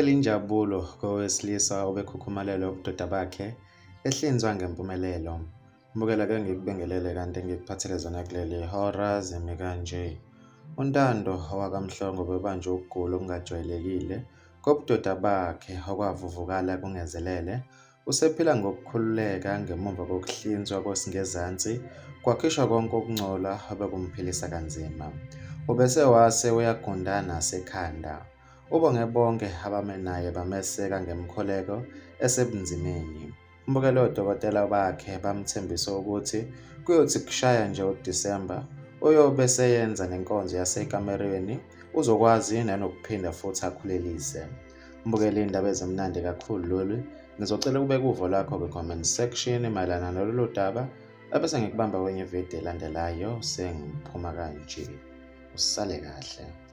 Mbukela injabulo owesilisa obekhukhumalelwe ubudoda bakhe ehlinzwa ngempumelelo. Mbukela ke ngikubingelele kanti ngikuphathele zona kuleli hora zimi kanje. UNtando wakamhlongo bebanjwe ukugula okungajwayelekile kobudoda bakhe okwavuvukala kungezelele. Usephila ngokukhululeka ngemuva kokuhlinzwa kwesingezansi kwakhishwa konke okungcola abekumphilisa kanzima. Ubese wase uyagundana sekhanda. Ubonge bonke abame naye bameseka ngemkhuleko esebunzimeni. Mbukelo odokotela bakhe bamthembisa ukuthi kuyothi kushaya nje uDisemba uyobe seyenza nenkonzo yasekamerweni uzokwazi nanokuphinda futhi akhulelise. Mbukela indaba ezimnandi kakhulu lolu. Ngizocela ukubeka uvo lakho kwi-comment section mayelana nalolu daba ebese ngikubamba kwenye ividiyo elandelayo sengiphuma kanje. Usale kahle.